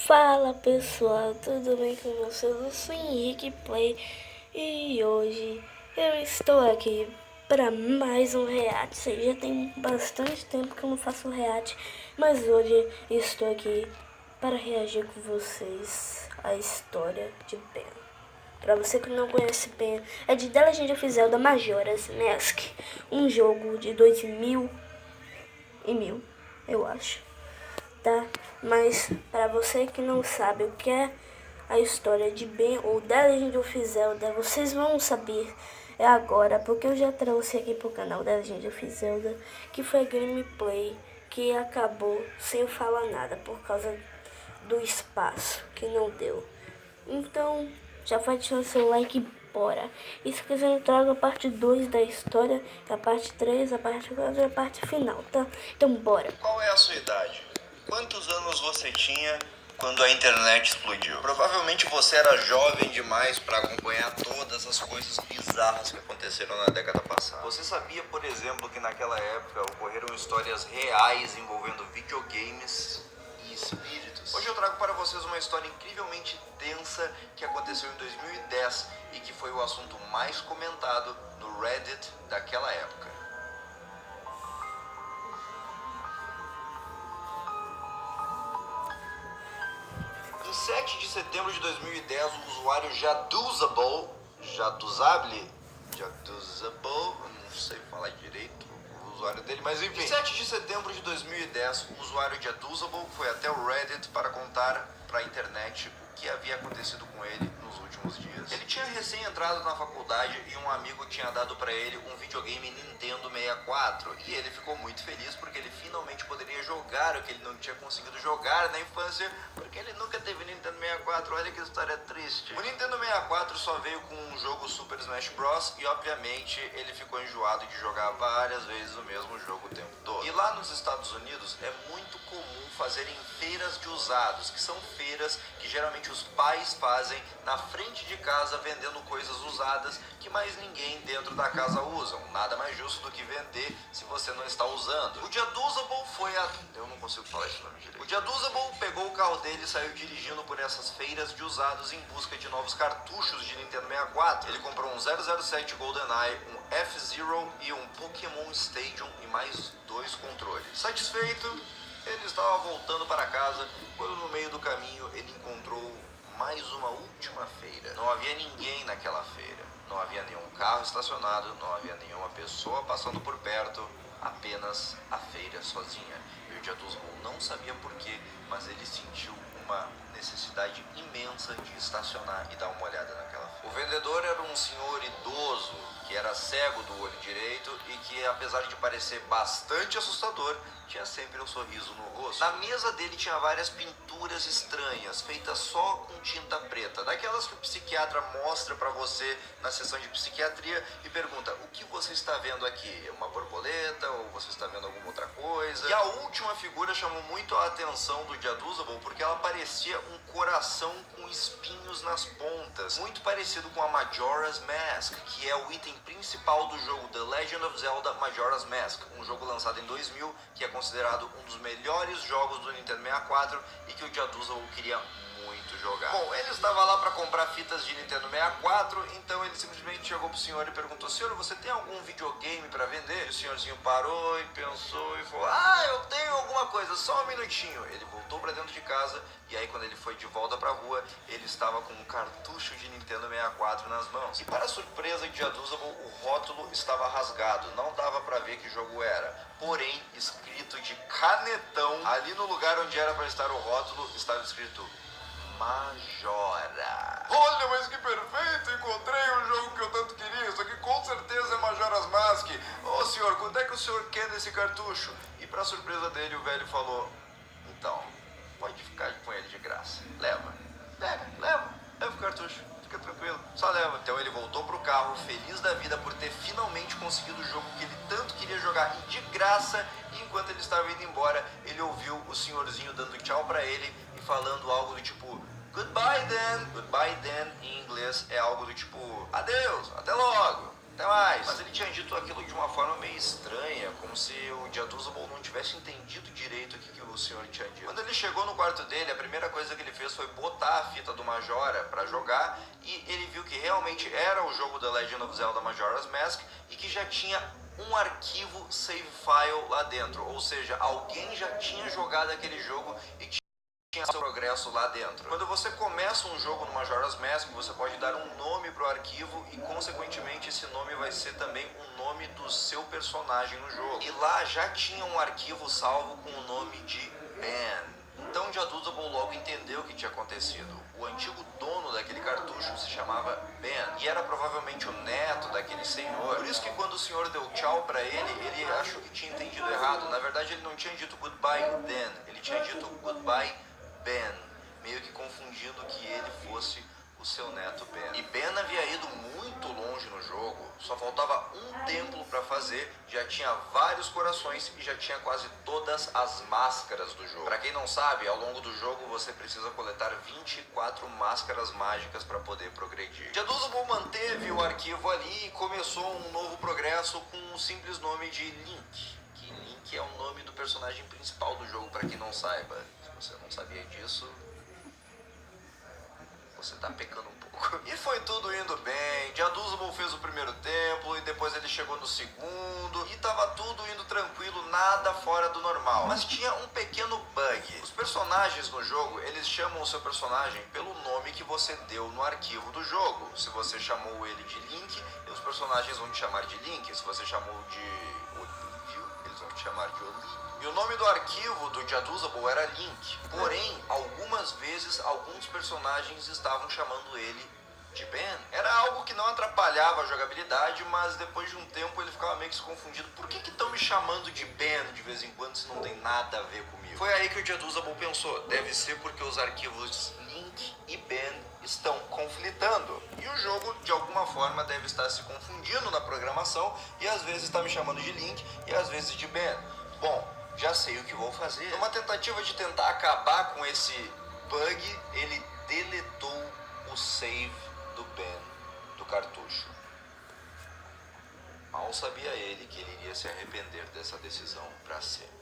Fala pessoal, tudo bem com vocês? Eu sou Henrique Play e hoje eu estou aqui para mais um react. Já tem bastante tempo que eu não faço react, mas hoje estou aqui para reagir com vocês à história de Ben. Para você que não conhece Ben, é de The Legend of Zelda Majora's Mask, um jogo de 2000 e 1000, eu acho. Tá? Mas para você que não sabe o que é a história de Ben ou The Legend of Zelda, vocês vão saber agora, porque eu já trouxe aqui pro canal The Legend of Zelda, que foi gameplay que acabou sem eu falar nada por causa do espaço que não deu. Então, já vai deixando seu like, bora. E se quiser eu trago a parte 2 da história, a parte 3, a parte 4 e a parte final, tá? Então bora. Qual é a sua idade? Quantos anos você tinha quando a internet explodiu? Provavelmente você era jovem demais para acompanhar todas as coisas bizarras que aconteceram na década passada. Você sabia, por exemplo, que naquela época ocorreram histórias reais envolvendo videogames e espíritos? Hoje eu trago para vocês uma história incrivelmente densa que aconteceu em 2010 e que foi o assunto mais comentado no Reddit daquela época. Em 7 de setembro de 2010, o usuário Jaduzable, não sei falar direito o usuário dele, mas enfim. Em 7 de setembro de 2010, o usuário Jaduzable foi até o Reddit para contar para a internet o que havia acontecido com ele nos últimos dias. Ele tinha recém entrado na faculdade e um amigo tinha dado para ele um videogame Nintendo 64 e ele ficou muito feliz porque ele finalmente poderia jogar o que ele não tinha conseguido jogar na infância porque ele nunca teve Nintendo 64. Olha que história triste. O Nintendo 64 só veio com um jogo Super Smash Bros. E obviamente ele ficou enjoado de jogar várias vezes o mesmo jogo o tempo todo. E lá nos Estados Unidos é muito comum fazerem feiras de usados, que são feiras que geralmente os pais fazem na frente de casa vendendo coisas usadas que mais ninguém dentro da casa usam. Nada mais justo do que vender se você não está usando. O Jaduzable foi a... Eu não consigo falar esse nome direito. O Jaduzable pegou o carro dele e saiu dirigindo por essas feiras de usados em busca de novos cartuchos de Nintendo 64. Ele comprou um 007 GoldenEye, um F-Zero e um Pokémon Stadium e mais 2 controles. Satisfeito, ele estava voltando para casa quando no meio do caminho ele encontrou mais uma última feira. Não havia ninguém naquela feira. Não havia nenhum carro estacionado, não havia nenhuma pessoa passando por perto, apenas a feira sozinha. E o Jaduzable não sabia porquê, mas ele sentiu uma necessidade imensa de estacionar e dar uma olhada naquela feira. O vendedor era um senhor idoso que era cego do olho direito e que, apesar de parecer bastante assustador, tinha sempre um sorriso no rosto. Na mesa dele tinha várias pinturas estranhas, feitas só com tinta preta, daquelas que o psiquiatra mostra pra você na sessão de psiquiatria e pergunta: o que você está vendo aqui? Uma borboleta ou você está vendo alguma outra coisa? E a última figura chamou muito a atenção do Jaduzable porque ela parecia um coração com espinhos nas pontas, muito parecido com a Majora's Mask, que é o item principal do jogo The Legend of Zelda Majora's Mask, um jogo lançado em 2000 que é considerado um dos melhores jogos do Nintendo 64 e que o Jaduzable queria muito jogar. Bom, ele estava lá para comprar fitas de Nintendo 64, então ele simplesmente chegou pro senhor e perguntou: senhor, você tem algum videogame para vender? E o senhorzinho parou e pensou e falou: ah, eu tenho alguma coisa, só um minutinho. Ele voltou para dentro de casa e aí quando ele foi de volta para a rua, ele estava com um cartucho de Nintendo 64 nas mãos. E para surpresa de Jaduzable, o rótulo estava rasgado, não dava para ver que jogo era. Porém, escrito de canetão, ali no lugar onde era para estar o rótulo, estava escrito Majora. Olha, mas que perfeito! Encontrei um jogo que eu tanto queria. Isso aqui com certeza é Majora's Mask. Ô senhor, quanto é que o senhor quer desse cartucho? E para surpresa dele, o velho falou: então, pode ficar com ele de graça. Leva. Leva o cartucho. Fica tranquilo, só leva. Então ele voltou pro carro, feliz da vida por ter finalmente conseguido o jogo que ele tanto queria jogar e de graça. E enquanto ele estava indo embora, ele ouviu o senhorzinho dando tchau pra ele e falando algo do tipo Goodbye then. Goodbye then em inglês é algo do tipo adeus, até logo. Até mais. Mas ele tinha dito aquilo de uma forma meio estranha, como se o Jaduzable não tivesse entendido direito o que o senhor tinha dito. Quando ele chegou no quarto dele, a primeira coisa que ele fez foi botar a fita do Majora pra jogar, e ele viu que realmente era o jogo The Legend of Zelda Majora's Mask e que já tinha um arquivo save file lá dentro, ou seja, alguém já tinha jogado aquele jogo e tinha seu progresso lá dentro. Quando você começa um jogo no Majora's Mask, você pode dar um nome para o arquivo e, consequentemente, esse nome vai ser também o nome do seu personagem no jogo. E lá já tinha um arquivo salvo com o nome de Ben. Então Jaduzable logo entendeu o que tinha acontecido. O antigo dono daquele cartucho se chamava Ben e era provavelmente o neto daquele senhor. Por isso que quando o senhor deu tchau pra ele achou que tinha entendido errado. Na verdade, ele não tinha dito goodbye then, ele tinha dito goodbye Ben, meio que confundindo que ele fosse o seu neto Ben. E Ben havia ido muito longe no jogo, só faltava um templo para fazer, já tinha vários corações e já tinha quase todas as máscaras do jogo. Para quem não sabe, ao longo do jogo você precisa coletar 24 máscaras mágicas para poder progredir. Jaduzable manteve o arquivo ali e começou um novo progresso com um simples nome de Link. Que Link é o nome do personagem principal do jogo, para quem não saiba. Se você não sabia disso, você tá pecando um pouco. E foi tudo indo bem. Jaduzable fez o primeiro templo e depois ele chegou no segundo e tava tudo indo tranquilo, nada fora do normal. Mas tinha um pequeno bug. Os personagens no jogo, eles chamam o seu personagem pelo nome que você deu no arquivo do jogo. Se você chamou ele de Link, os personagens vão te chamar de Link. Se você chamou de Olívio, eles vão te chamar de Olívio. E o nome do arquivo do Jaduzable era Link. Porém, algumas vezes, alguns personagens estavam chamando ele de Ben. Era algo que não atrapalhava a jogabilidade, mas depois de um tempo ele ficava meio que se confundido. Por que estão me chamando de Ben de vez em quando se não tem nada a ver comigo? Foi aí que o Jaduzable pensou, deve ser porque os arquivos Link e Ben estão conflitando. E o jogo, de alguma forma, deve estar se confundindo na programação e às vezes está me chamando de Link e às vezes de Ben. Bom, já sei o que vou fazer. Numa tentativa de tentar acabar com esse bug, ele deletou o save do Ben do cartucho. Mal sabia ele que ele iria se arrepender dessa decisão para sempre.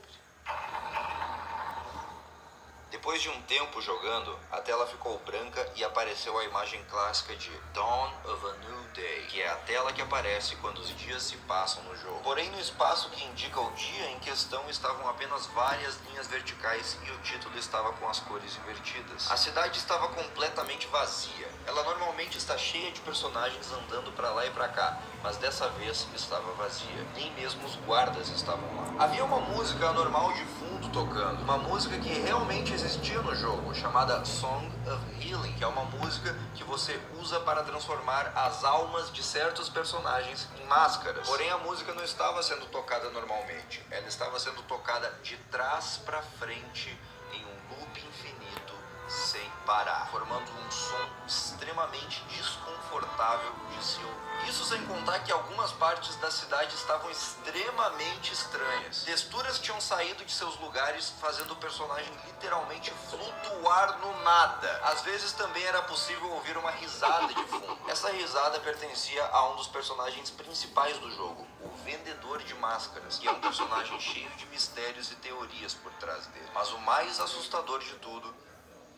Depois de um tempo jogando, a tela ficou branca e apareceu a imagem clássica de Dawn of a New Day, que é a tela que aparece quando os dias se passam no jogo. Porém, no espaço que indica o dia em questão estavam apenas várias linhas verticais e o título estava com as cores invertidas. A cidade estava completamente vazia. Ela normalmente está cheia de personagens andando para lá e para cá, mas dessa vez estava vazia. Nem mesmo os guardas estavam lá. Havia uma música anormal de fundo tocando, uma música que realmente existia no jogo, chamada Song of Healing, que é uma música que você usa para transformar as almas de certos personagens em máscaras. Porém, a música não estava sendo tocada normalmente, ela estava sendo tocada de trás para frente em um loop infinito sem parar, formando um som extremamente desconfortável de se ouvir. Isso sem contar que algumas partes da cidade estavam extremamente estranhas. Texturas tinham saído de seus lugares, fazendo o personagem literalmente flutuar no nada. Às vezes também era possível ouvir uma risada de fundo. Essa risada pertencia a um dos personagens principais do jogo, o Vendedor de Máscaras, que é um personagem cheio de mistérios e teorias por trás dele. Mas o mais assustador de tudo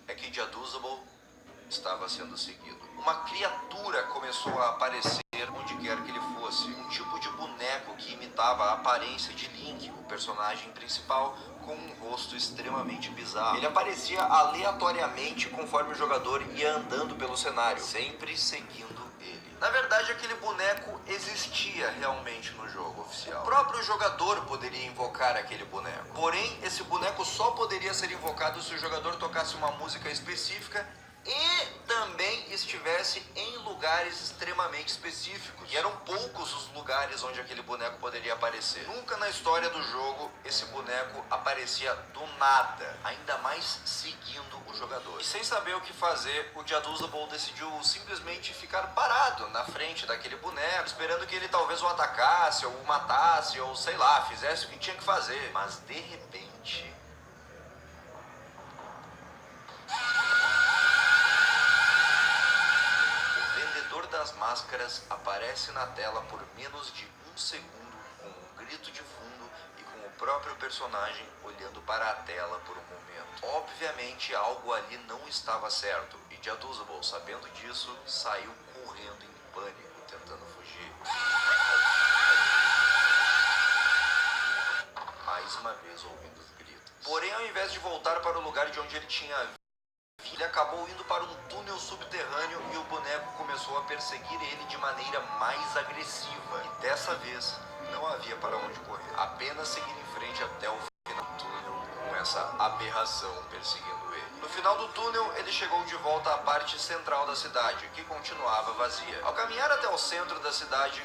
é que Jaduzable estava sendo seguido. Uma criatura começou a aparecer onde quer que ele fosse. Um tipo de boneco que imitava a aparência de Link, o personagem principal, com um rosto extremamente bizarro. Ele aparecia aleatoriamente conforme o jogador ia andando pelo cenário, sempre seguindo ele. Na verdade, aquele boneco existia realmente no jogo oficial. O próprio jogador poderia invocar aquele boneco. Porém, esse boneco só poderia ser invocado se o jogador tocasse uma música específica e também estivesse em lugares extremamente específicos. E eram poucos os lugares onde aquele boneco poderia aparecer. Nunca na história do jogo esse boneco aparecia do nada, ainda mais seguindo o jogador. E sem saber o que fazer, o Jaduzable decidiu simplesmente ficar parado na frente daquele boneco, esperando que ele talvez o atacasse, ou o matasse, ou sei lá, fizesse o que tinha que fazer. Mas de repente... das Máscaras aparece na tela por menos de um segundo, com um grito de fundo e com o próprio personagem olhando para a tela por um momento. Obviamente algo ali não estava certo, e Jaduzable, sabendo disso, saiu correndo em pânico, tentando fugir. Mais uma vez ouvindo os gritos. Porém, ao invés de voltar para o lugar de onde ele tinha vindo, ele acabou indo para um túnel subterrâneo e o boneco começou a perseguir ele de maneira mais agressiva. E dessa vez, não havia para onde correr. Apenas seguir em frente até o final do túnel com essa aberração perseguindo ele. No final do túnel, ele chegou de volta à parte central da cidade, que continuava vazia. Ao caminhar até o centro da cidade,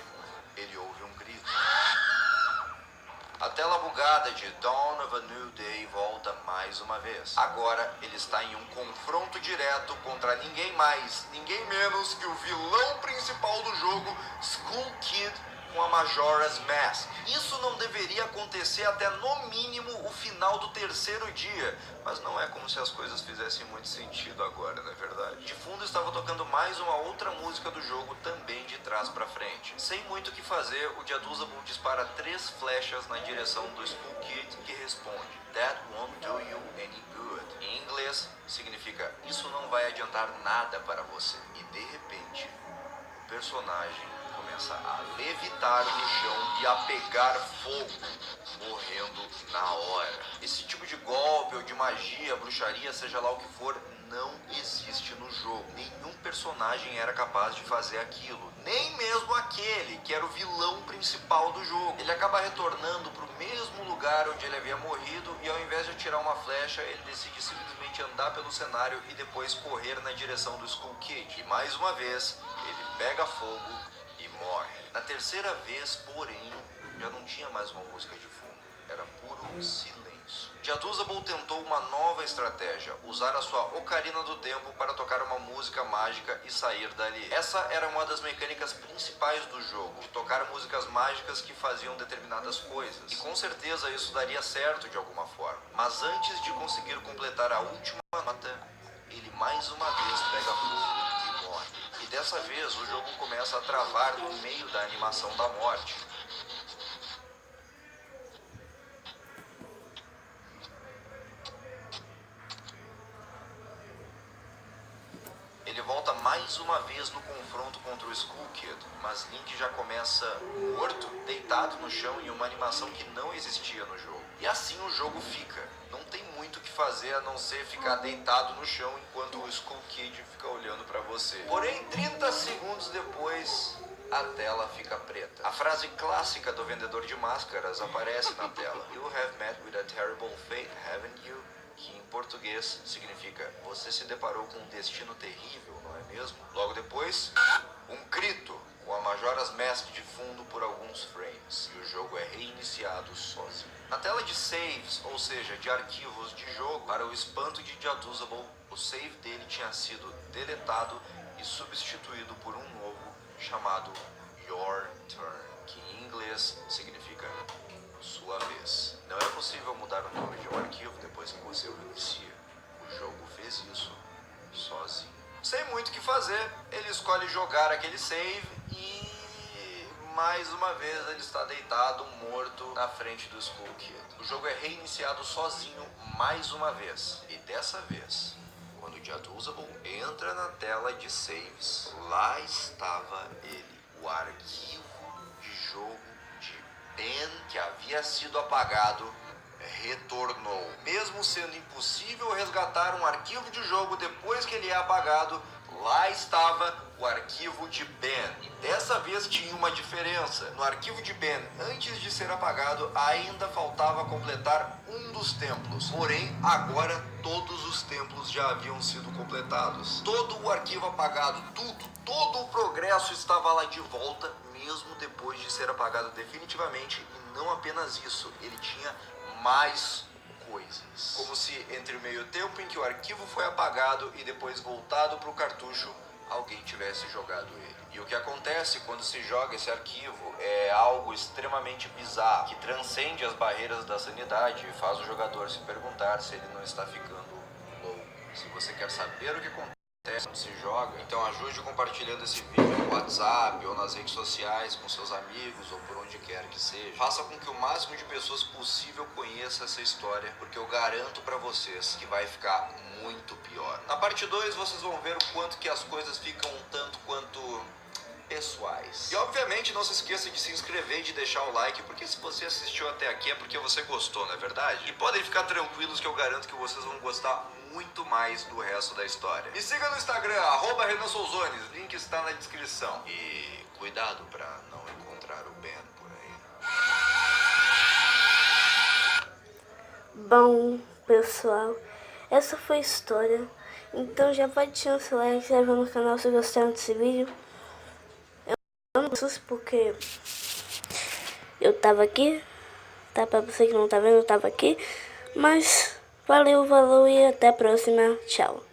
ele ouve um grito. A tela bugada de Dawn of a New Day volta mais uma vez. Agora ele está em um confronto direto contra ninguém mais, ninguém menos que o vilão principal do jogo, Skull Kid, com a Majora's Mask. Isso não deveria acontecer até no mínimo o final do terceiro dia, mas não é como se as coisas fizessem muito sentido agora, não é verdade? De fundo estava tocando mais uma outra música do jogo, também de trás para frente. Sem muito o que fazer, o Jaduzable dispara 3 flechas na direção do Skull Kid, que responde: "That won't do you any good." Em inglês, significa "isso não vai adiantar nada para você." E de repente, o personagem começa a levitar no chão e a pegar fogo, morrendo na hora. Esse tipo de golpe ou de magia, bruxaria, seja lá o que for, não existe no jogo. Nenhum personagem era capaz de fazer aquilo. Nem mesmo aquele que era o vilão principal do jogo. Ele acaba retornando para o mesmo lugar onde ele havia morrido e ao invés de atirar uma flecha, ele decide simplesmente andar pelo cenário e depois correr na direção do Skull Kid. E mais uma vez, ele pega fogo e morre. Na terceira vez, porém, já não tinha mais uma música de fundo. Era puro silêncio. Jaduzable tentou uma nova estratégia, usar a sua Ocarina do Tempo para tocar uma música mágica e sair dali. Essa era uma das mecânicas principais do jogo, de tocar músicas mágicas que faziam determinadas coisas. E com certeza isso daria certo de alguma forma. Mas antes de conseguir completar a última nota, ele mais uma vez pega fogo e morre. E dessa vez o jogo começa a travar no meio da animação da morte. Ele volta mais uma vez no confronto contra o Skull Kid, mas Link já começa morto, deitado no chão em uma animação que não existia no jogo. E assim o jogo fica. Não tem muito o que fazer a não ser ficar deitado no chão enquanto o Skull Kid fica olhando pra você. Porém, 30 segundos depois, a tela fica preta. A frase clássica do vendedor de máscaras aparece na tela. "You have met with a terrible fate, haven't you?" Que em português significa "você se deparou com um destino terrível, não é mesmo?" Logo depois, um grito com a Majora's Mask de fundo por alguns frames, e o jogo é reiniciado sozinho. Na tela de saves, ou seja, de arquivos de jogo, para o espanto de Jaduzable, o save dele tinha sido deletado e substituído por um novo chamado Your Turn, que em inglês significa sua vez. Não é possível mudar o nome de um arquivo depois que você o reinicia. O jogo fez isso sozinho. Sem muito o que fazer, ele escolhe jogar aquele save e mais uma vez ele está deitado, morto, na frente do Skull Kid. O jogo é reiniciado sozinho mais uma vez. E dessa vez, quando o Jaduzable entra na tela de saves, lá estava ele, o arquivo de jogo de Ben, que havia sido apagado, retornou. Mesmo sendo impossível resgatar um arquivo de jogo depois que ele é apagado, lá estava o arquivo de Ben. E dessa vez tinha uma diferença. No arquivo de Ben, antes de ser apagado, ainda faltava completar um dos templos. Porém, agora todos os templos já haviam sido completados. Todo o arquivo apagado, todo o progresso estava lá de volta, mesmo depois de ser apagado definitivamente. E não apenas isso, ele tinha mais coisas. Como se entre o meio tempo em que o arquivo foi apagado e depois voltado para o cartucho, alguém tivesse jogado ele. E o que acontece quando se joga esse arquivo é algo extremamente bizarro, que transcende as barreiras da sanidade e faz o jogador se perguntar se ele não está ficando louco. Se você quer saber o que acontece se joga. Então ajude compartilhando esse vídeo no WhatsApp ou nas redes sociais com seus amigos ou por onde quer que seja. Faça com que o máximo de pessoas possível conheça essa história, porque eu garanto pra vocês que vai ficar muito pior. Na parte 2 vocês vão ver o quanto que as coisas ficam um tanto quanto pessoais. E obviamente não se esqueça de se inscrever e de deixar o like, porque se você assistiu até aqui é porque você gostou, não é verdade? E podem ficar tranquilos que eu garanto que vocês vão gostar muito mais do resto da história. Me siga no Instagram, @RenanSouzones, link está na descrição. E cuidado pra não encontrar o Ben por aí. Bom, pessoal, essa foi a história. Então já pode deixar o seu like, se inscrever no canal se gostaram desse vídeo. Eu não susto porque eu tava aqui, tá? Pra você que não tá vendo, eu tava aqui. Mas valeu, falou e até a próxima. Tchau.